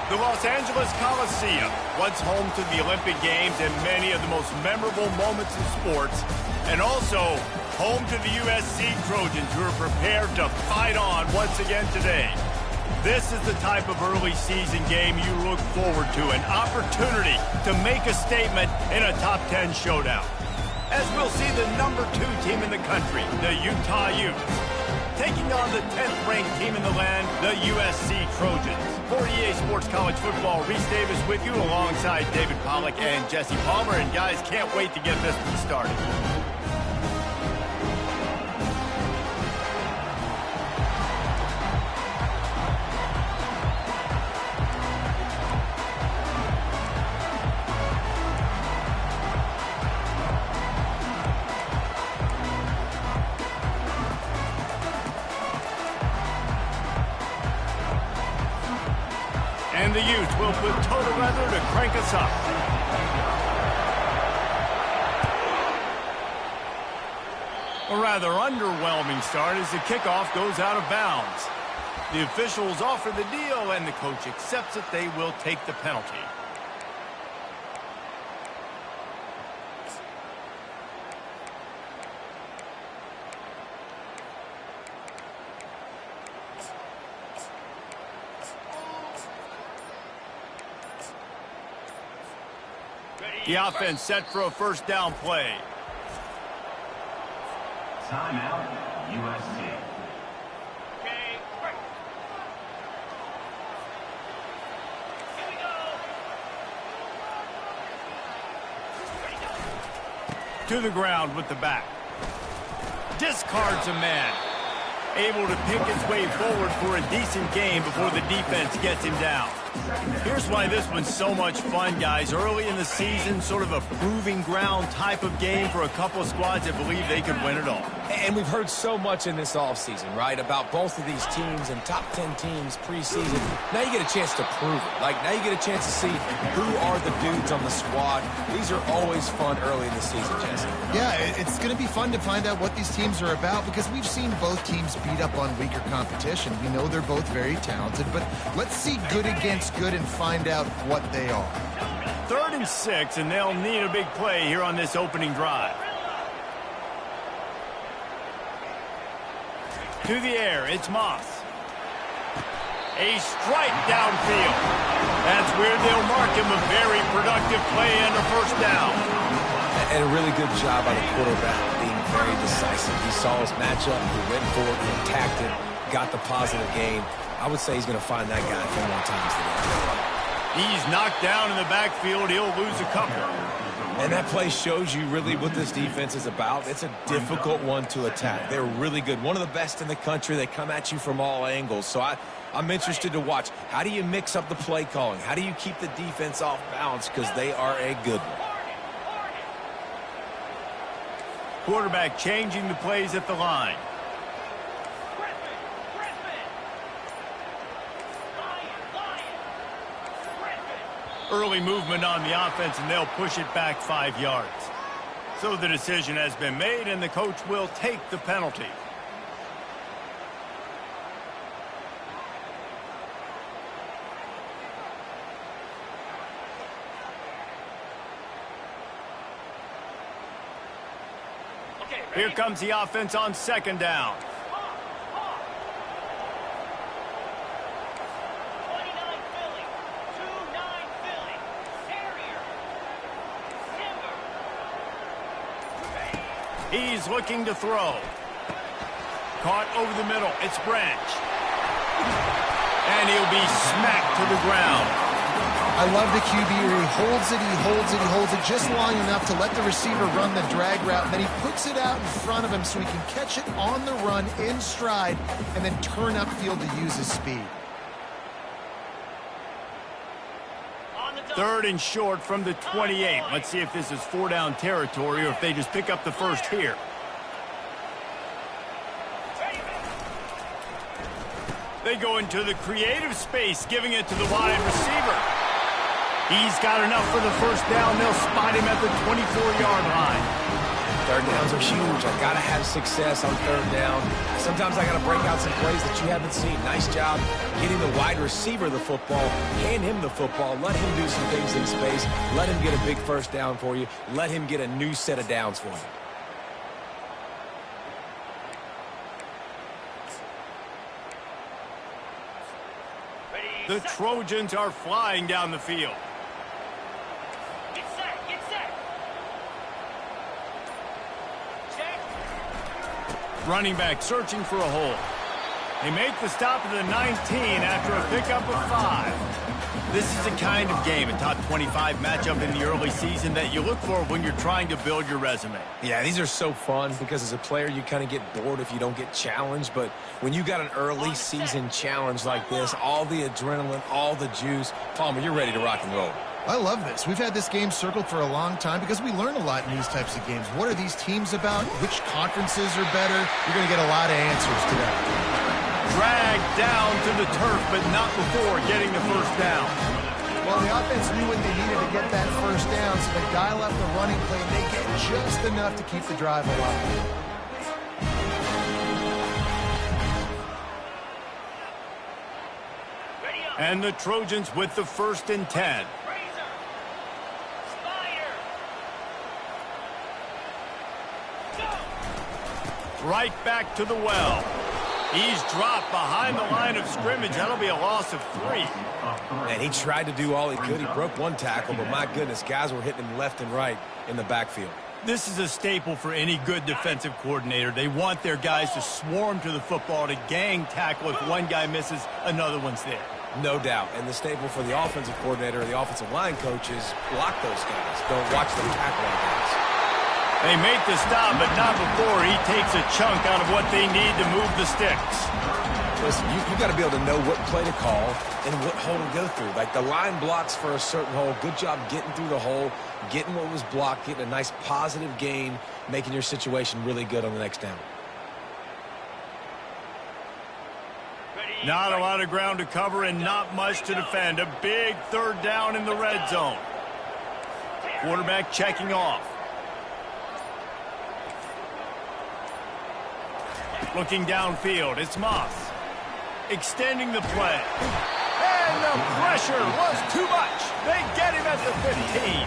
The Los Angeles Coliseum, once home to the Olympic Games and many of the most memorable moments in sports, and also home to the USC Trojans, who are prepared to fight on once again today. This is the type of early season game you look forward to, an opportunity to make a statement in a top 10 showdown. As we'll see the number 2 team in the country, the Utah Utes, taking on the 10th-ranked team in the land, the USC Trojans. For EA Sports College Football, Reese Davis with you alongside David Pollack and Jesse Palmer. And guys, can't wait to get this one started. And the Utes will put total weather to crank us up. A rather underwhelming start as the kickoff goes out of bounds. The officials offer the deal, and the coach accepts it. They will take the penalty. The offense set for a first down play. Timeout, USC. Okay, break. Here we go. Ready to go. To the ground with the back. Discards a man. Able to pick his way forward for a decent gain before the defense gets him down. Here's why this one's so much fun, guys. Early in the season, sort of a proving ground type of game for a couple of squads that believe they could win it all. And we've heard so much in this offseason, right, about both of these teams and top 10 teams preseason. Now you get a chance to prove it. Like, now you get a chance to see who are the dudes on the squad. These are always fun early in the season, Jesse. Yeah, it's going to be fun to find out what these teams are about because we've seen both teams beat up on weaker competition. We know they're both very talented, but let's see good against good and find out what they are. 3rd and 6, and they'll need a big play here on this opening drive. To the air, it's Moss. A strike downfield. That's where they'll mark him a very productive play and a first down. And a really good job by the quarterback being very decisive. He saw his matchup, he went for it, he attacked it, got the positive gain. I would say he's going to find that guy a few more times today. He's knocked down in the backfield. He'll lose a couple. And that play shows you really what this defense is about. It's a difficult one to attack. They're really good. One of the best in the country. They come at you from all angles. So I'm interested to watch. How do you mix up the play calling? How do you keep the defense off balance? Because they are a good one. Quarterback changing the plays at the line. Early movement on the offense, and they'll push it back 5 yards. So the decision has been made, and the coach will take the penalty. Here comes the offense on 2nd down. He's looking to throw. Caught over the middle. It's Branch. And he'll be smacked to the ground. I love the QB where he holds it, he holds it, he holds it just long enough to let the receiver run the drag route, and then he puts it out in front of him so he can catch it on the run in stride and then turn upfield to use his speed. 3rd and short from the 28. Let's see if this is 4-down territory or if they just pick up the first here. They go into the creative space, giving it to the wide receiver. He's got enough for the first down. They'll spot him at the 24-yard line. Third downs are huge. I got to have success on third down. Sometimes I got to break out some plays that you haven't seen. Nice job getting the wide receiver the football. Hand him the football. Let him do some things in space. Let him get a big first down for you. Let him get a new set of downs for you. The Trojans are flying down the field. Get set, get set. Check. Running back searching for a hole. They make the stop at the 19 after a pickup of 5. This is the kind of game, a top 25 matchup in the early season, that you look for when you're trying to build your resume. Yeah, these are so fun because as a player, you kind of get bored if you don't get challenged. But when you got an early season challenge like this, all the adrenaline, all the juice, Palmer, you're ready to rock and roll. I love this. We've had this game circled for a long time because we learn a lot in these types of games. What are these teams about? Which conferences are better? You're going to get a lot of answers today. Dragged down to the turf, but not before getting the first down. Well, the offense knew what they needed to get that first down, so they dial up the running play, and they get just enough to keep the drive alive. And the Trojans with the 1st and 10. Razor. Spider. Go. Right back to the well. He's dropped behind the line of scrimmage. That'll be a loss of 3. And he tried to do all he could. He broke one tackle, but my goodness, guys were hitting him left and right in the backfield. This is a staple for any good defensive coordinator. They want their guys to swarm to the football, to gang tackle. If one guy misses, another one's there. No doubt. And the staple for the offensive coordinator or the offensive line coach is block those guys. Don't watch them tackle our guys. They make the stop, but not before he takes a chunk out of what they need to move the sticks. Listen, you got to be able to know what play to call and what hole to go through. Like the line blocks for a certain hole. Good job getting through the hole, getting what was blocked, getting a nice positive gain, making your situation really good on the next down. Not a lot of ground to cover and not much to defend. A big 3rd down in the red zone. Quarterback checking off. Looking downfield, it's Moss. Extending the play. And the pressure was too much. They get him at the 15.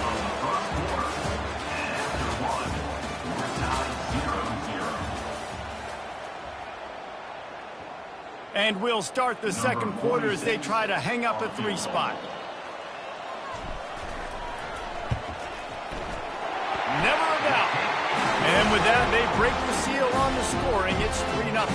And we'll start the second quarter as they try to hang up a 3 spot. Never a doubt. And with that, they break the seal on the scoring. It's 3-0.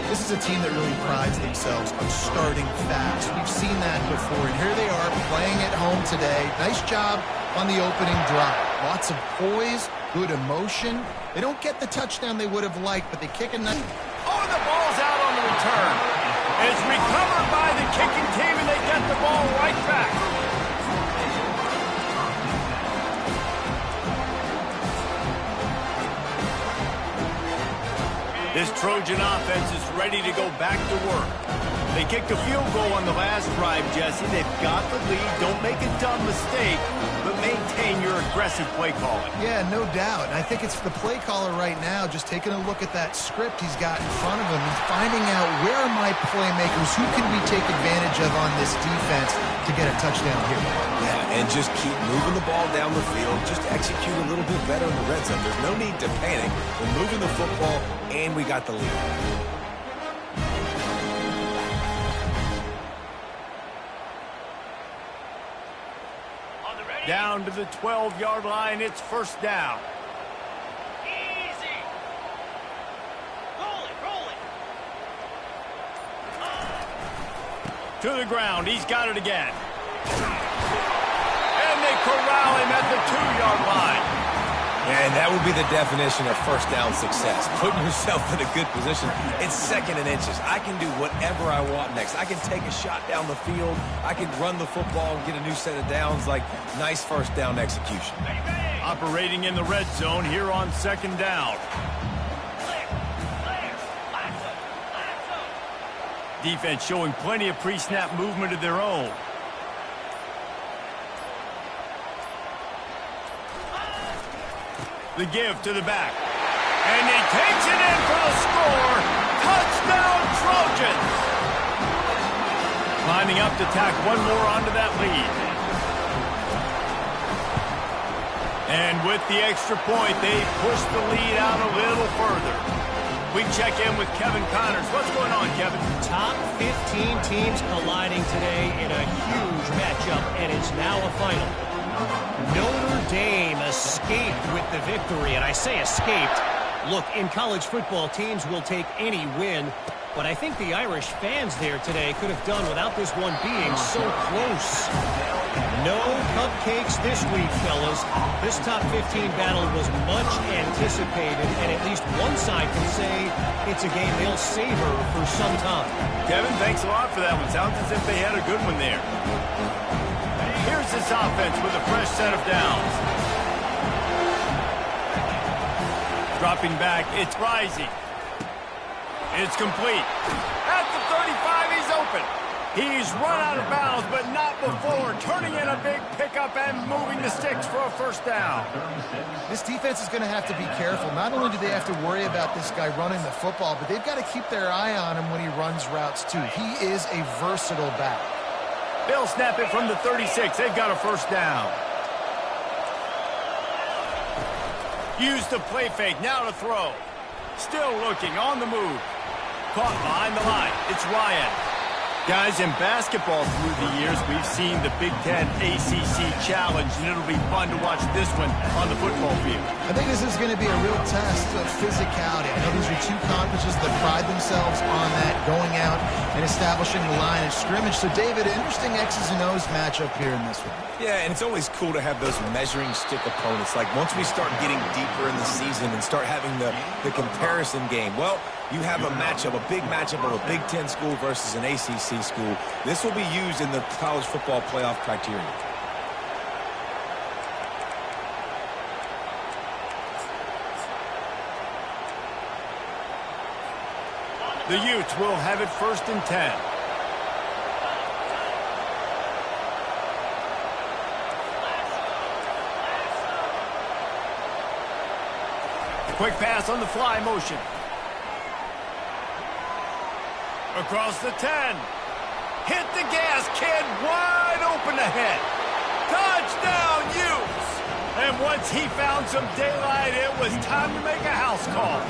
This is a team that really prides themselves on starting fast. We've seen that before, and here they are playing at home today. Nice job on the opening drive. Lots of poise, good emotion. They don't get the touchdown they would have liked, but they kick a nice... Oh, and the ball's out on the return. It's recovered by the kicking team, and they get the ball right back. This Trojan offense is ready to go back to work. They kicked a field goal on the last drive, Jesse. They've got the lead. Don't make a dumb mistake, but maintain your aggressive play calling. Yeah, no doubt. And I think it's the play caller right now just taking a look at that script he's got in front of him and finding out where are my playmakers, who can we take advantage of on this defense to get a touchdown here. Yeah, and just keep moving the ball down the field. Just execute a little bit better in the red zone. There's no need to panic. We're moving the football, and we got the lead. Down to the 12-yard line, it's 1st down. Easy. Roll it, roll it. To the ground, he's got it again. And they corral him at the 2-yard line. And that would be the definition of first down success. Putting yourself in a good position. It's 2nd and inches. I can do whatever I want next. I can take a shot down the field. I can run the football and get a new set of downs. Like, nice first down execution. Operating in the red zone here on 2nd down. Defense showing plenty of pre-snap movement of their own. The give to the back. And he takes it in for the score. Touchdown, Trojans! Lining up to tack one more onto that lead. And with the extra point, they push the lead out a little further. We check in with Kevin Connors. What's going on, Kevin? Top 15 teams colliding today in a huge matchup, and it's now a final. Notre Dame escaped with the victory, and I say escaped. Look, in college football, teams will take any win, but I think the Irish fans there today could have done without this one being so close. No cupcakes this week, fellas. This top 15 battle was much anticipated, and at least one side can say it's a game they'll savor for some time. Kevin, thanks a lot for that one. Sounds as if they had a good one there. Here's this offense with a fresh set of downs. Dropping back, it's rising. It's complete. At the 35, he's open. He's run out of bounds, but not before. Turning in a big pickup and moving the sticks for a first down. This defense is going to have to be careful. Not only do they have to worry about this guy running the football, but they've got to keep their eye on him when he runs routes too. He is a versatile back. They'll snap it from the 36. They've got a first down. Use the play fake. Now to throw. Still looking on the move. Caught behind the line. It's Ryan. Guys, in basketball through the years, we've seen the Big Ten ACC Challenge, and it'll be fun to watch this one on the football field. I think this is going to be a real test of physicality. I know these are two conferences that pride themselves on that, going out and establishing the line of scrimmage. So, David, interesting X's and O's matchup here in this one. Yeah, and it's always cool to have those measuring stick opponents. Like, once we start getting deeper in the season and start having the comparison game, well, you have a matchup, a big matchup of a Big Ten school versus an ACC school. This will be used in the college football playoff criteria. The Utes will have it 1st and 10. Quick pass on the fly motion. Across the 10. Hit the gas, kid. Wide open ahead. Touchdown, Utes. And once he found some daylight, it was time to make a house call.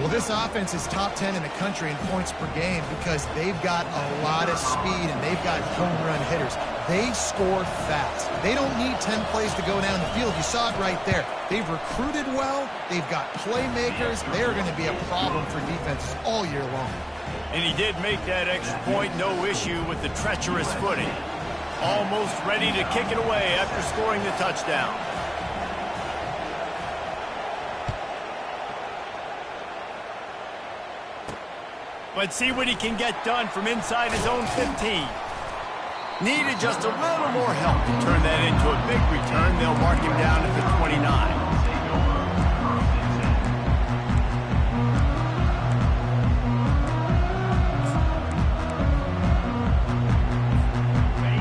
Well, this offense is top 10 in the country in points per game because they've got a lot of speed and they've got home run hitters. They score fast. They don't need 10 plays to go down the field. You saw it right there. They've recruited well. They've got playmakers. They're going to be a problem for defenses all year long. And he did make that extra point, no issue with the treacherous footing. Almost ready to kick it away after scoring the touchdown. Let's see what he can get done from inside his own 15. Needed just a little more help to turn that into a big return. They'll mark him down at the 29.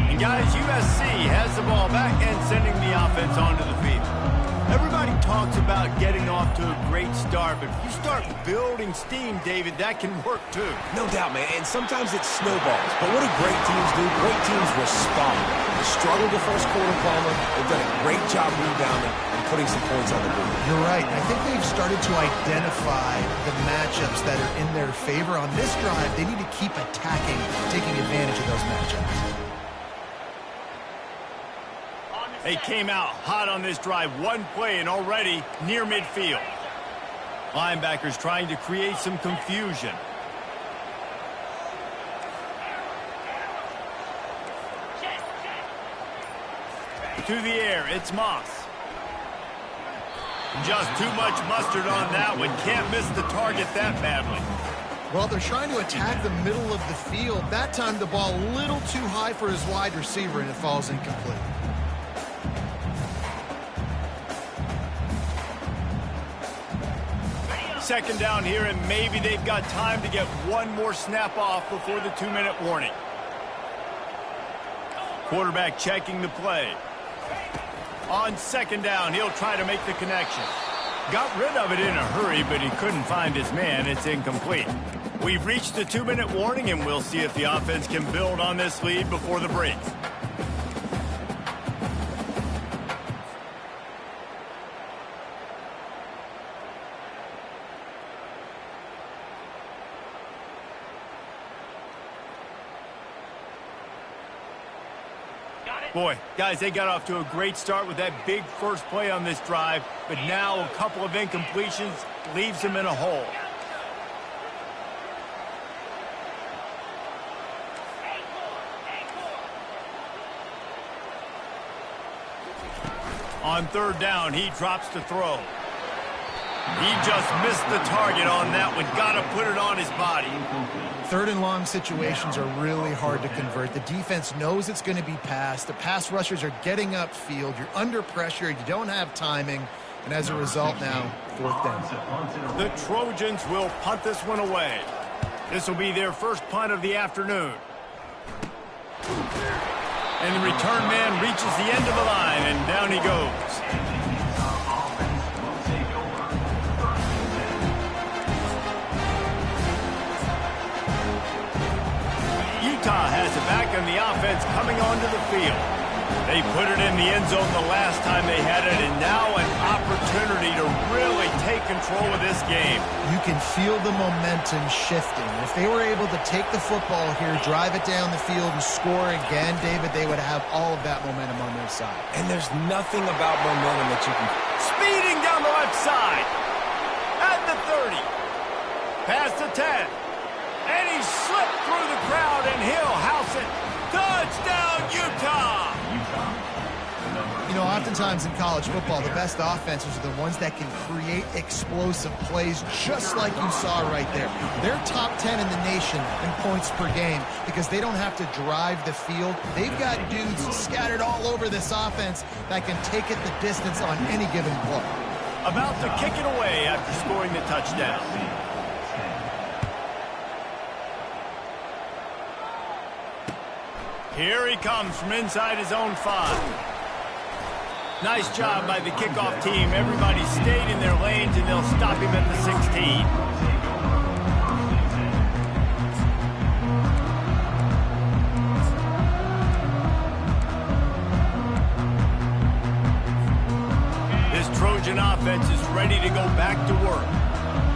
And guys, USC has the ball back and sending the offense onto the field. Everybody talks about getting off to a great start, but if you start building steam, David, that can work too. No doubt, man, and sometimes it snowballs. But what do great teams do? Great teams respond. They struggled the first quarter, Palmer. They've done a great job rebounding and putting some points on the board. You're right. I think they've started to identify the matchups that are in their favor. On this drive, they need to keep attacking, taking advantage of those matchups. They came out hot on this drive. One play and already near midfield. Linebackers trying to create some confusion. To the air, it's Moss. Just too much mustard on that one. Can't miss the target that badly. Well, they're trying to attack the middle of the field. That time the ball a little too high for his wide receiver, and it falls incomplete. Second down here, and maybe they've got time to get one more snap off before the 2-minute warning. Quarterback checking the play. On second down, he'll try to make the connection. Got rid of it in a hurry, but he couldn't find his man. It's incomplete. We've reached the 2-minute warning, and we'll see if the offense can build on this lead before the break. Boy, guys, they got off to a great start with that big first play on this drive, but now a couple of incompletions leaves them in a hole. On third down, he drops to throw. He just missed the target on that one. Got to put it on his body. Third and long situations are really hard to convert. The defense knows it's going to be passed. The pass rushers are getting upfield. You're under pressure. You don't have timing. And as a result now, fourth down. The Trojans will punt this one away. This will be their first punt of the afternoon. And the return man reaches the end of the line, and down he goes. Utah has it back on the offense coming onto the field. They put it in the end zone the last time they had it, and now an opportunity to really take control of this game. You can feel the momentum shifting. If they were able to take the football here, drive it down the field, and score again, David, they would have all of that momentum on their side. And there's nothing about momentum that you can... Speeding down the left side. At the 30. Past the 10. And he slipped through the crowd, and he'll house it. Touchdown, Utah! You know, oftentimes in college football, the best offenses are the ones that can create explosive plays, just like you saw right there. They're top 10 in the nation in points per game because they don't have to drive the field. They've got dudes scattered all over this offense that can take it the distance on any given play. About to kick it away after scoring the touchdown. Here he comes from inside his own 5. Nice job by the kickoff team. Everybody stayed in their lanes, and they'll stop him at the 16. This Trojan offense is ready to go back to work.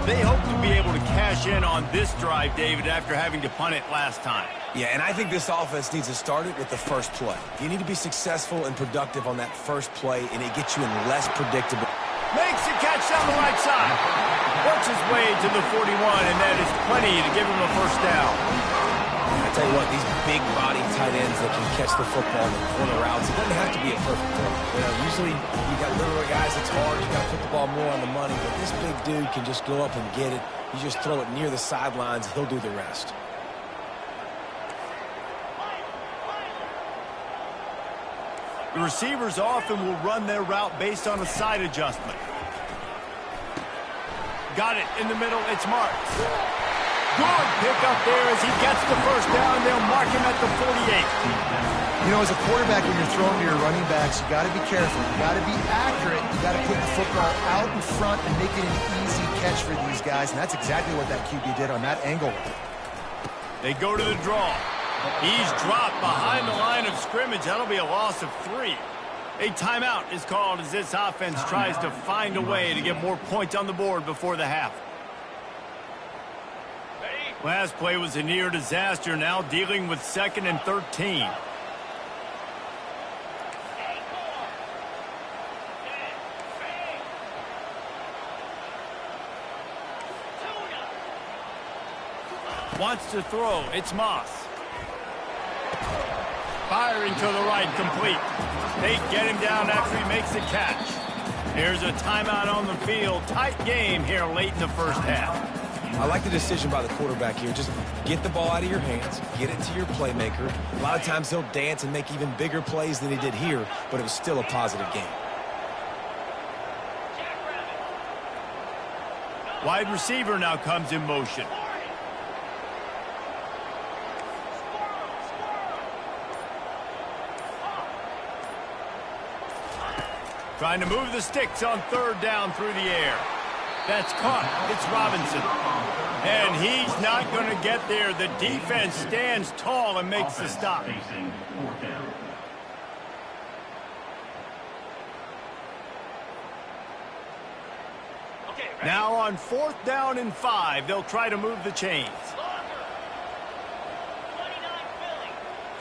They hope to be able to cash in on this drive, David, after having to punt it last time. Yeah, and I think this offense needs to start it with the first play. You need to be successful and productive on that first play, and it gets you in less predictable. Makes a catch down the right side. Works his way to the 41, and that is plenty to give him a first down. I tell you what, these big body tight ends that can catch the football in the corner routes, it doesn't have to be a perfect throw. You know, usually you got little guys, it's hard, you got to put the ball more on the money, but this big dude can just go up and get it. You just throw it near the sidelines, he'll do the rest. The receivers often will run their route based on a side adjustment. Got it in the middle, it's marked. Good pick up there as he gets the first down. They'll mark him at the 48. You know, as a quarterback, when you're throwing to your running backs, you got to be careful. You got to be accurate. You got to put the football out in front and make it an easy catch for these guys, and that's exactly what that QB did on that angle. They go to the draw. He's dropped behind the line of scrimmage. That'll be a loss of 3. A timeout is called as this offense tries to find a way to get more points on the board before the half. Last play was a near disaster, now dealing with 2nd and 13. Wants to throw. It's Moss. Firing to the right, complete. They get him down after he makes the catch. Here's a timeout on the field. Tight game here late in the first half. I like the decision by the quarterback here. Just get the ball out of your hands, get it to your playmaker. A lot of times he'll dance and make even bigger plays than he did here, but it was still a positive game. Wide receiver now comes in motion. Trying to move the sticks on third down through the air. That's caught. It's Robinson. And he's not going to get there. The defense stands tall and makes the stop. Facing fourth down. Okay, ready? Now on 4th down and 5, they'll try to move the chains. Longer. 29 Philly.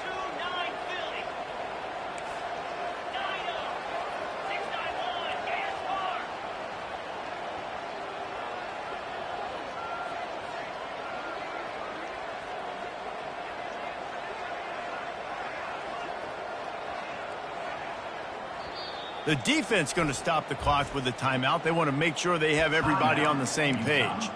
2-9 Philly. 9-0. 6-9-1. Gas bar. The defense going to stop the clock with a timeout. They want to make sure they have everybody on the same page.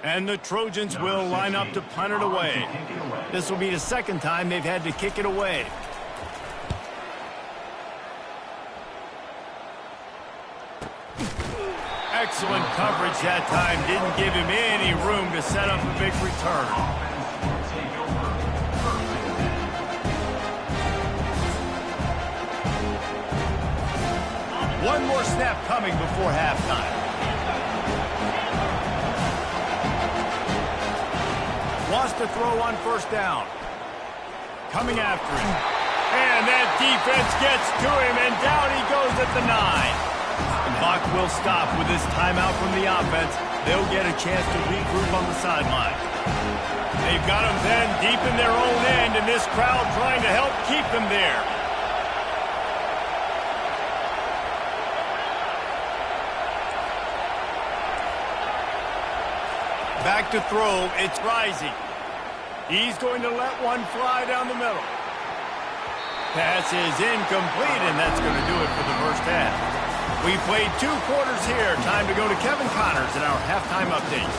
And the Trojans will line up to punt it away. This will be the second time they've had to kick it away. Excellent coverage that time. Didn't give him any room to set up a big return. One more snap coming before halftime. Wants to throw on 1st down. Coming after him. And that defense gets to him, and down he goes at the 9. The clock will stop with this timeout from the offense. They'll get a chance to regroup on the sideline. They've got them then deep in their own end, and this crowd trying to help keep them there. Back to throw. It's Rising. He's going to let one fly down the middle. Pass is incomplete, and that's going to do it for the first half. We played 2 quarters here. Time to go to Kevin Connors in our halftime update.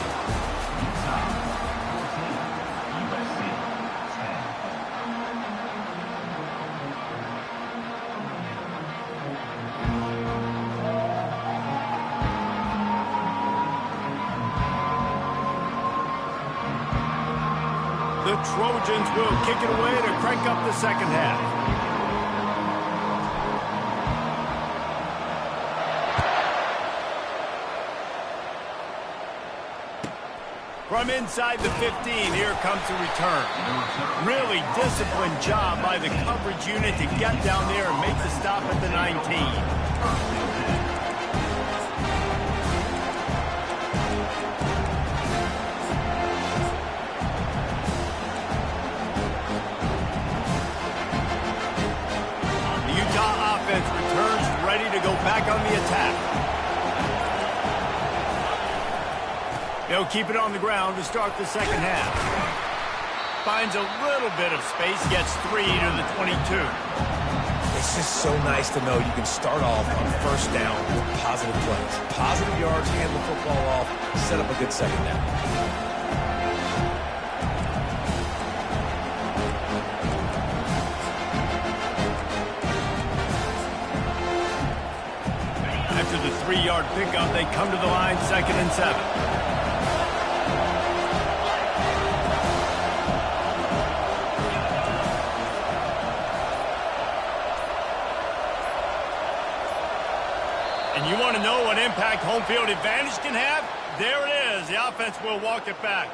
The Trojans will kick it away to crank up the second half. From inside the 15, here comes the return. Really disciplined job by the coverage unit to get down there and make the stop at the 19. The Utah offense returns ready to go back on the attack. They'll keep it on the ground to start the second half. Finds a little bit of space, gets 3 to the 22. It's just so nice to know you can start off on 1st down with positive plays. Positive yards, hand the football off, set up a good second down. After the 3-yard pickup, they come to the line, 2nd and 7. And you want to know what impact home field advantage can have? There it is. The offense will walk it back.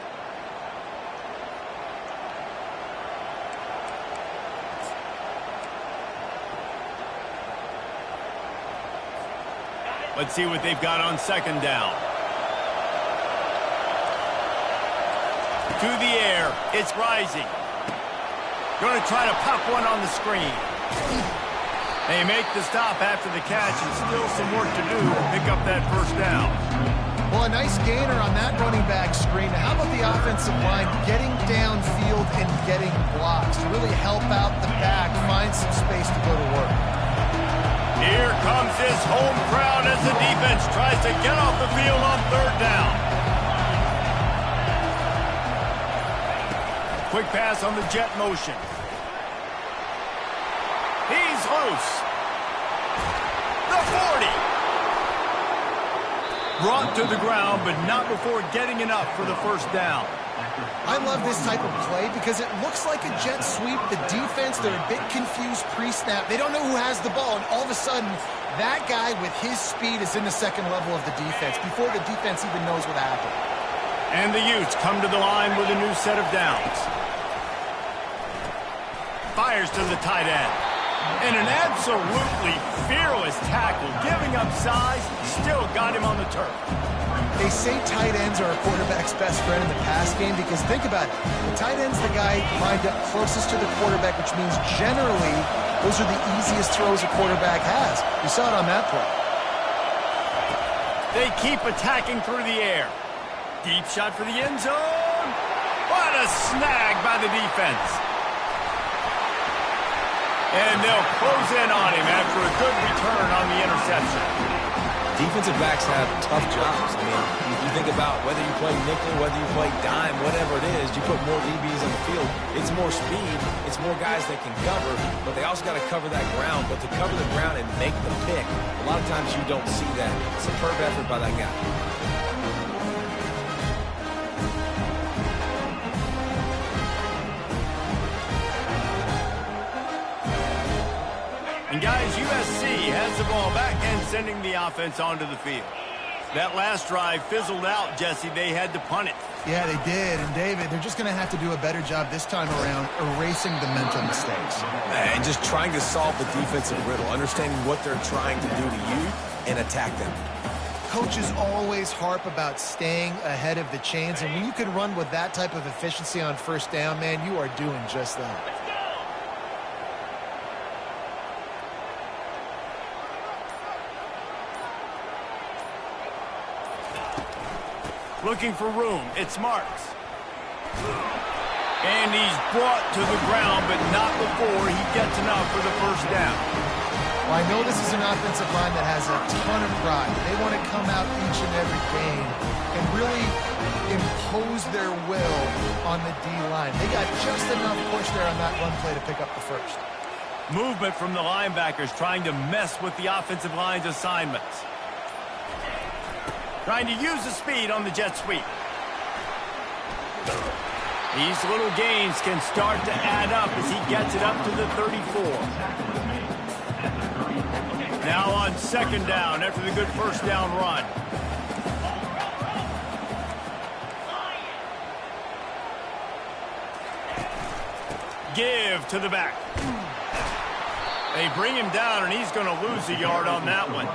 Let's see what they've got on 2nd down. To the air. It's Rising. Going to try to pop one on the screen. They make the stop after the catch, and still some work to do to pick up that 1st down. Well, a nice gainer on that running back screen. How about the offensive line getting downfield and getting blocks to really help out the back, find some space to go to work? Here comes his home crowd as the defense tries to get off the field on 3rd down. Quick pass on the jet motion. He's loose. The 40. Brought to the ground, but not before getting enough for the first down. I love this type of play because it looks like a jet sweep. The defense, they're a bit confused pre-snap. They don't know who has the ball, and all of a sudden, that guy with his speed is in the second level of the defense before the defense even knows what happened. And the Utes come to the line with a new set of downs. Fires to the tight end. And an absolutely fearless tackle, giving up size, still got him on the turf. They say tight ends are a quarterback's best friend in the pass game because think about it. The tight end's the guy lined up closest to the quarterback, which means generally those are the easiest throws a quarterback has. You saw it on that play. They keep attacking through the air. Deep shot for the end zone. What a snag by the defense. And they'll close in on him after a good return on the interception. Defensive backs have tough jobs. I mean, you think about whether you play nickel, whether you play dime, whatever it is, you put more DBs on the field. It's more speed. It's more guys that can cover, but they also got to cover that ground. But to cover the ground and make the pick, a lot of times you don't see that. Superb effort by that guy. And guys, USC has the ball back and sending the offense onto the field. That last drive fizzled out, Jesse. They had to punt it. Yeah, they did. And, David, they're just going to have to do a better job this time around erasing the mental mistakes. And just trying to solve the defensive riddle, understanding what they're trying to do to you and attack them. Coaches always harp about staying ahead of the chains, and when you can run with that type of efficiency on first down, man, you are doing just that. Looking for room. It's Marks. And he's brought to the ground, but not before he gets enough for the first down. Well, I know this is an offensive line that has a ton of pride. They want to come out each and every game and really impose their will on the D-line. They got just enough push there on that run play to pick up the first. Movement from the linebackers trying to mess with the offensive line's assignments. Trying to use the speed on the jet sweep. These little gains can start to add up as he gets it up to the 34. Now on second down after the good first down run. Give to the back. They bring him down, and he's going to lose a yard on that one.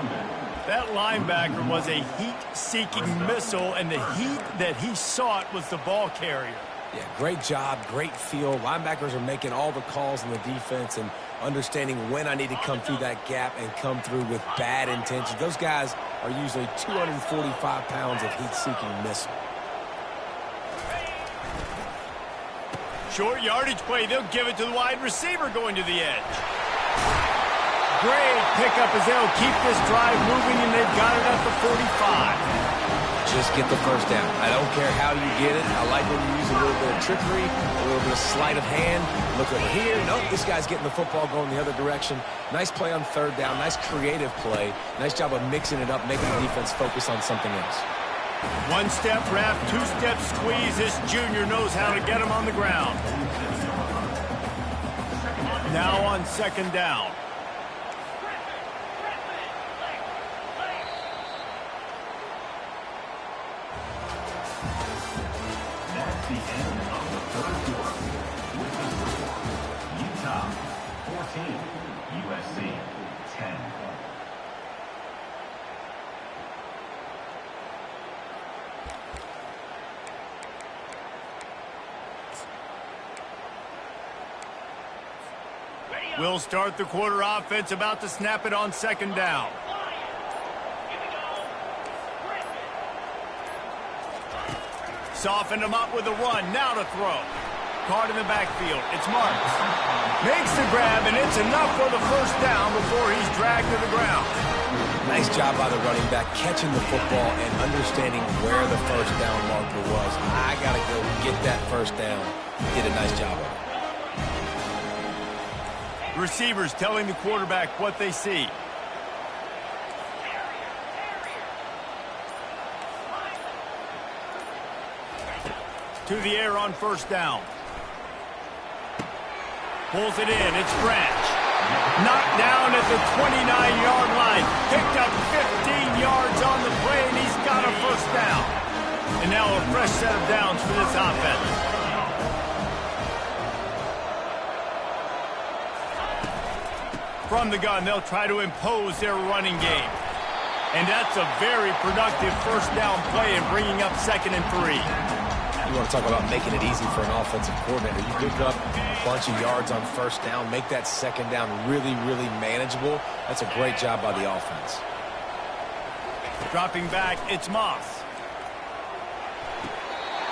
That linebacker was a heat-seeking missile, and the heat that he sought was the ball carrier. Yeah, great job, great feel. Linebackers are making all the calls in the defense and understanding when I need to come through that gap and come through with bad intentions. Those guys are usually 245 pounds of heat-seeking missile. Short yardage play. They'll give it to the wide receiver going to the edge. Great pickup as they'll keep this drive moving, and they've got it at the 45. Just get the first down. I don't care how you get it. I like when you use a little bit of trickery, a little bit of sleight of hand. Look over here. Nope, this guy's getting the football going the other direction. Nice play on third down. Nice creative play. Nice job of mixing it up, making the defense focus on something else. One-step wrap, two-step squeeze. This junior knows how to get him on the ground. Now on second down. That's the end of the third quarter. With the score, Utah 14, USC 10. We'll start the quarter offense, about to snap it on second down. Soften him up with a run. Now to throw. Caught in the backfield. It's Marks. Makes the grab, and it's enough for the first down before he's dragged to the ground. Nice job by the running back, catching the football and understanding where the first down marker was. I got to go get that first down. He did a nice job of it. Receivers telling the quarterback what they see. To the air on first down. Pulls it in. It's Branch. Knocked down at the 29-yard line. Picked up 15 yards on the play, and he's got a first down. And now a fresh set of downs for this offense. From the gun, they'll try to impose their running game. And that's a very productive first down play and bringing up 2nd and 3. You want to talk about making it easy for an offensive coordinator. You pick up a bunch of yards on first down, make that 2nd down really, really manageable. That's a great job by the offense. Dropping back, it's Moss.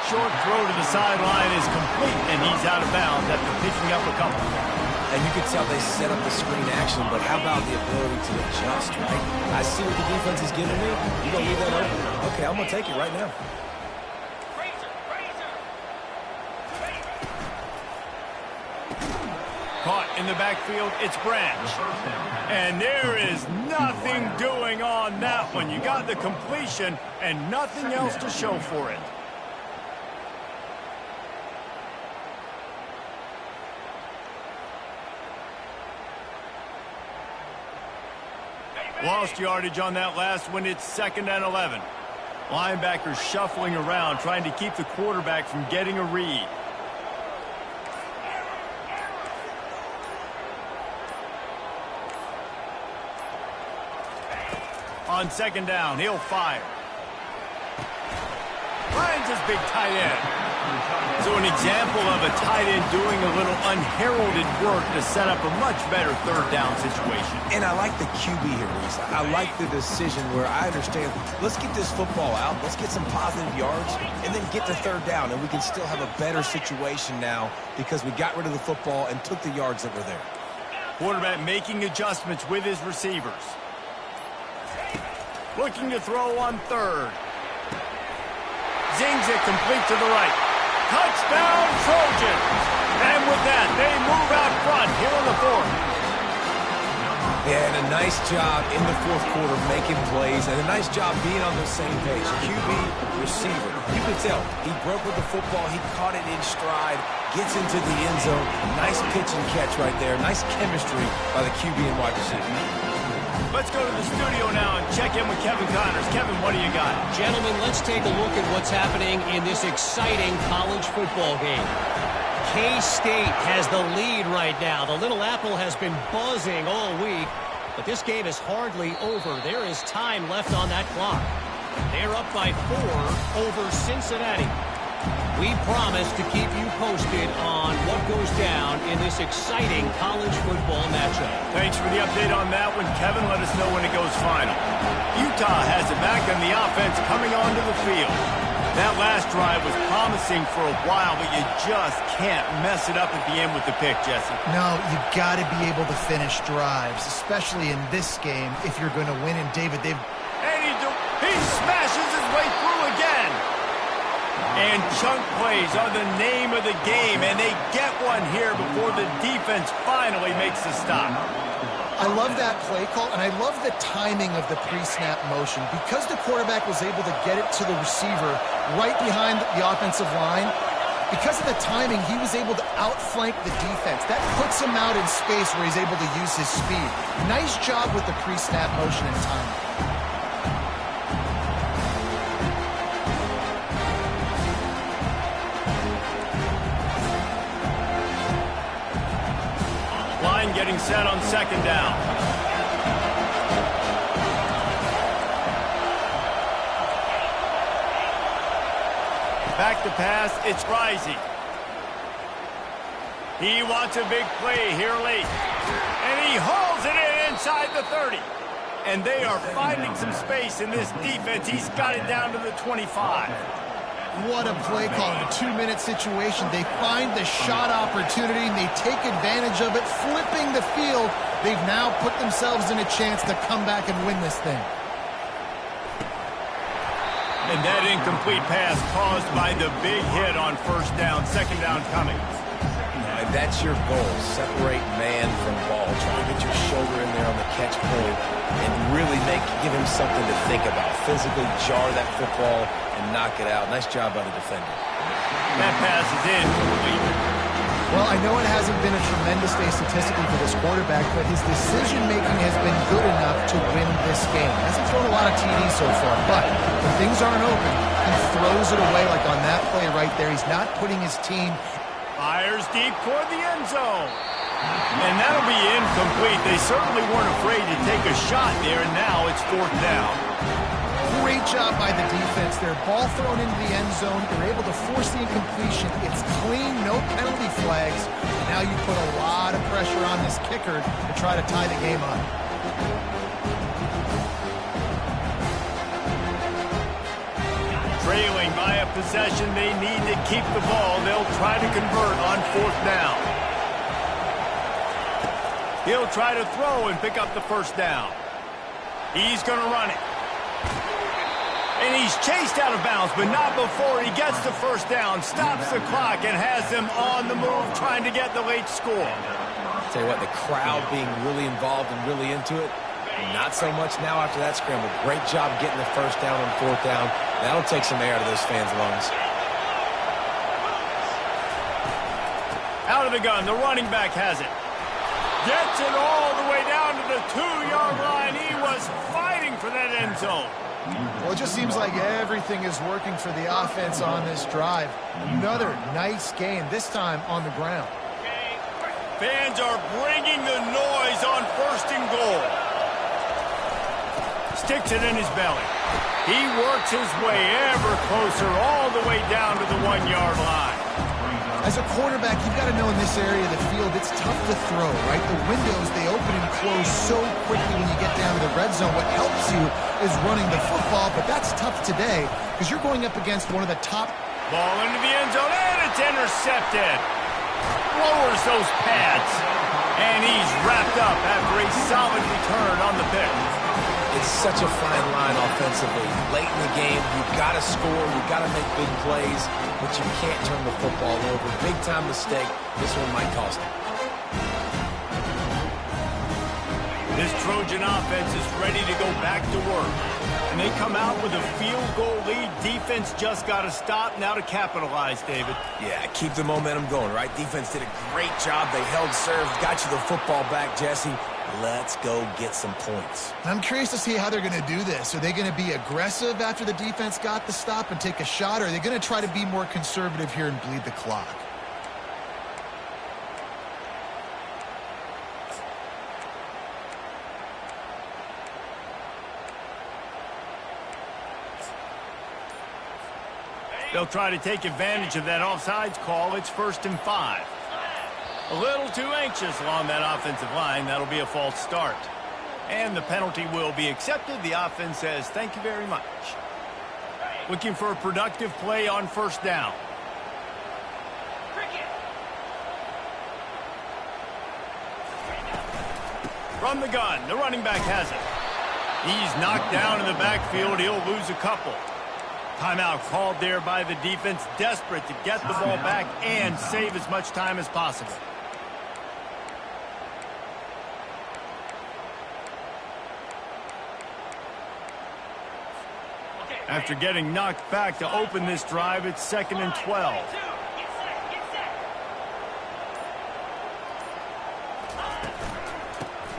Short throw to the sideline is complete, and he's out of bounds after picking up a couple. And you can tell they set up the screen action, but how about the ability to adjust, right? I see what the defense is giving me. You're going to leave that open? Okay, I'm going to take it right now. Caught in the backfield, it's Branch. And there is nothing doing on that one. You got the completion and nothing else to show for it. Lost yardage on that last one. It's 2nd and 11. Linebackers shuffling around, trying to keep the quarterback from getting a read. On 2nd down, he'll fire. Finds his big tight end. So an example of a tight end doing a little unheralded work to set up a much better 3rd down situation. And I like the QB here, Reese. I like the decision where I understand, let's get this football out, let's get some positive yards, and then get to 3rd down, and we can still have a better situation now because we got rid of the football and took the yards that were there. Quarterback making adjustments with his receivers. Looking to throw on 3rd. Zings it complete to the right. Touchdown, Trojans! And with that, they move out front here in the 4th. Yeah, and a nice job in the 4th quarter making plays, and a nice job being on the same page. QB, receiver. You could tell he broke with the football. He caught it in stride, gets into the end zone. Nice pitch and catch right there. Nice chemistry by the QB and wide receiver. Let's go to the studio now and check in with Kevin Connors. Kevin, what do you got? Gentlemen, let's take a look at what's happening in this exciting college football game. K-State has the lead right now. The Little Apple has been buzzing all week, but this game is hardly over. There is time left on that clock. They're up by 4 over Cincinnati. We promise to keep you posted on what goes down in this exciting college football matchup. Thanks for the update on that one, Kevin. Let us know when it goes final. Utah has it back on the offense coming onto the field. That last drive was promising for a while, but you just can't mess it up at the end with the pick, Jesse. No, you've got to be able to finish drives, especially in this game if you're going to win. And David, And he smashes his way through again. And chunk plays are the name of the game, and they get one here before the defense finally makes the stop. I love that play call, and I love the timing of the pre-snap motion. Because the quarterback was able to get it to the receiver right behind the offensive line, because of the timing, he was able to outflank the defense. That puts him out in space where he's able to use his speed. Nice job with the pre-snap motion and timing. Getting set on 2nd down. Back to pass, it's Rising. He wants a big play here late. And he hauls it in inside the 30. And they are finding some space in this defense. He's got it down to the 25. What a play call in a 2-minute situation. They find the shot opportunity, and they take advantage of it, flipping the field. They've now put themselves in a chance to come back and win this thing. And that incomplete pass caused by the big hit on 1st down, 2nd down coming. And that's your goal. Separate man from ball. Try to get your shoulder in there on the catch point and really give him something to think about. Physically jar that football and knock it out. Nice job by the defender. That pass is incomplete. Well, I know it hasn't been a tremendous day statistically for this quarterback, but his decision-making has been good enough to win this game. Hasn't thrown a lot of TDs so far, but when things aren't open, he throws it away like on that play right there. He's not putting his team... Fires deep toward the end zone. And that'll be incomplete. They certainly weren't afraid to take a shot there, and now it's 4th down. Great job by the defense there. Ball thrown into the end zone. They're able to force the incompletion. It's clean, no penalty flags. And now you put a lot of pressure on this kicker to try to tie the game up. Trailing by a possession, they need to keep the ball. They'll try to convert on 4th down. He'll try to throw and pick up the 1st down. He's going to run it. And he's chased out of bounds, but not before he gets the 1st down, stops the clock, and has them on the move trying to get the late score. Tell you what, the crowd being really involved and really into it, not so much now after that scramble. Great job getting the 1st down on 4th down. That'll take some air out of those fans' lungs. Out of the gun, the running back has it. Gets it all the way down to the 2-yard line. He was fighting for that end zone. Well, it just seems like everything is working for the offense on this drive. Another nice game, this time on the ground. Fans are bringing the noise on 1st and goal. Sticks it in his belly. He works his way ever closer all the way down to the 1-yard line. As a quarterback, you've got to know in this area of the field, it's tough to throw, right? The windows, they open and close so quickly when you get down to the red zone. What helps you is running the football, but that's tough today because you're going up against one of the top... Ball into the end zone, and it's intercepted. Lowers those pads, and he's wrapped up after a solid return on the pick. It's such a fine line offensively. Late in the game, you've got to score, you've got to make big plays, but you can't turn the football over. Big-time mistake. This one might cost him. This Trojan offense is ready to go back to work. And they come out with a field goal lead. Defense just got to stop now to capitalize, David. Yeah, keep the momentum going, right? Defense did a great job. They held serve, got you the football back, Jesse. Let's go get some points. I'm curious to see how they're going to do this. Are they going to be aggressive after the defense got the stop and take a shot, or are they going to try to be more conservative here and bleed the clock? They'll try to take advantage of that offsides call. It's 1st and 5. A little too anxious along that offensive line. That'll be a false start. And the penalty will be accepted. The offense says, thank you very much. Looking for a productive play on 1st down. From the gun, the running back has it. He's knocked down in the backfield. He'll lose a couple. Timeout called there by the defense, desperate to get the ball back and save as much time as possible. After getting knocked back to open this drive, it's 2nd and 12.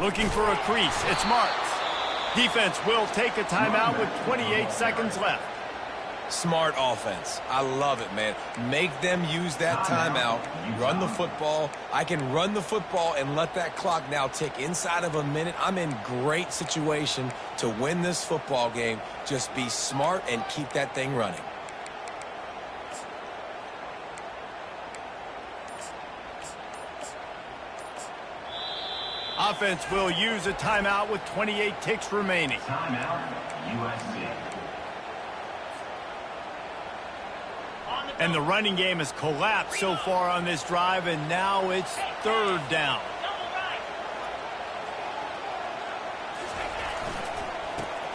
Looking for a crease. It's Marks. Defense will take a timeout with 28 seconds left. Smart offense. I love it, man. Make them use that timeout. Run the football. I can run the football and let that clock now tick inside of a minute. I'm in great situation to win this football game. Just be smart and keep that thing running. Offense will use a timeout with 28 ticks remaining. Timeout, USC. And the running game has collapsed so far on this drive, and now it's 3rd down.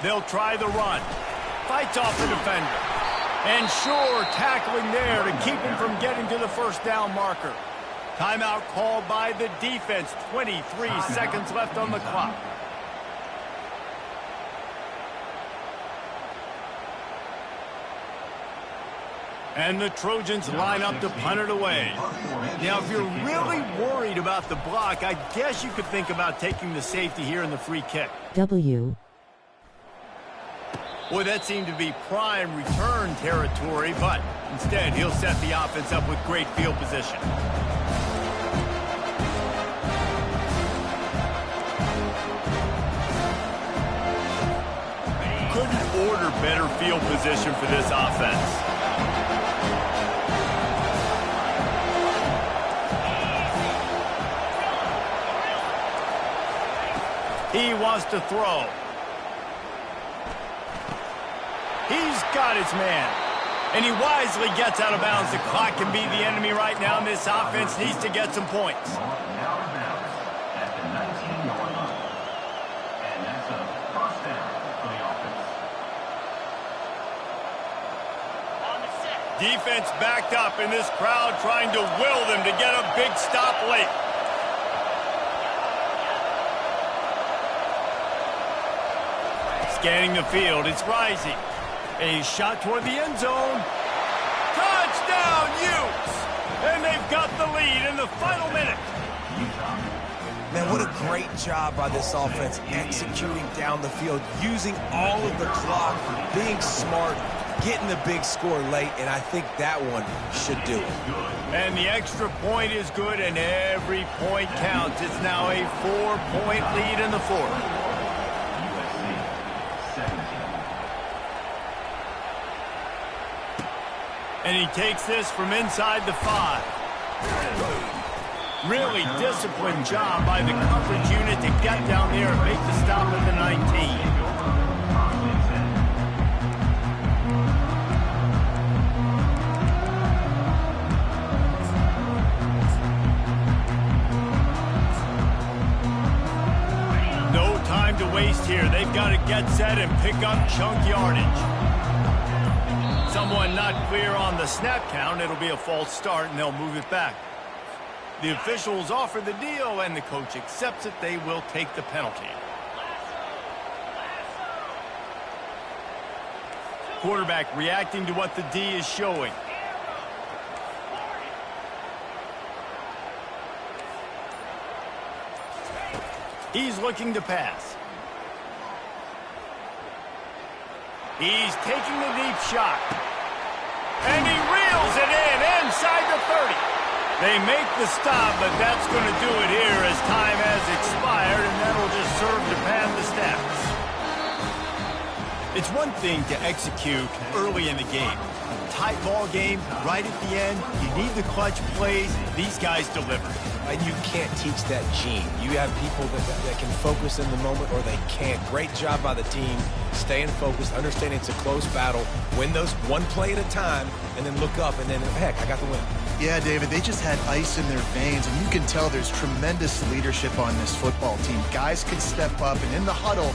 They'll try the run. Fights off the defender. And sure, tackling there to keep him from getting to the 1st down marker. Timeout called by the defense. 23 seconds left on the clock. And the Trojans line up to punt it away. Now, if you're really worried about the block, I guess you could think about taking the safety here in the free kick. W. Boy, that seemed to be prime return territory, but instead he'll set the offense up with great field position. Couldn't order better field position for this offense. He wants to throw. He's got his man. And he wisely gets out of bounds. The clock can be the enemy right now, and this offense needs to get some points. Now out of bounds at the 19-yard line. And that's a first down for the offense. On the set. Defense backed up, and this crowd trying to will them to get a big stop late. Scanning the field, it's Rising. A shot toward the end zone. Touchdown, Utes! And they've got the lead in the final minute. Man, what a great job by this offense executing down the field, using all of the clock, being smart, getting the big score late, and I think that one should do it. And the extra point is good, and every point counts. It's now a 4-point lead in the fourth. And he takes this from inside the 5. Really disciplined job by the coverage unit to get down there and make the stop at the 19. No time to waste here. They've got to get set and pick up chunk yardage. Someone not clear on the snap count. It'll be a false start, and they'll move it back. The officials offer the deal, and the coach accepts it. They will take the penalty. Quarterback reacting to what the D is showing. He's looking to pass. He's taking the deep shot. And he reels it in inside the 30. They make the stop, but that's going to do it here as time has expired, and that'll just serve to pad the stats. It's one thing to execute early in the game. Tight ball game, right at the end, you need the clutch plays. These guys deliver. And you can't teach that gene. You have people that can focus in the moment, or they can't. Great job by the team, staying focused, understanding it's a close battle, win those one play at a time, and then look up, and then, heck, I got the win. Yeah, David, they just had ice in their veins, and you can tell there's tremendous leadership on this football team. Guys can step up, and in the huddle,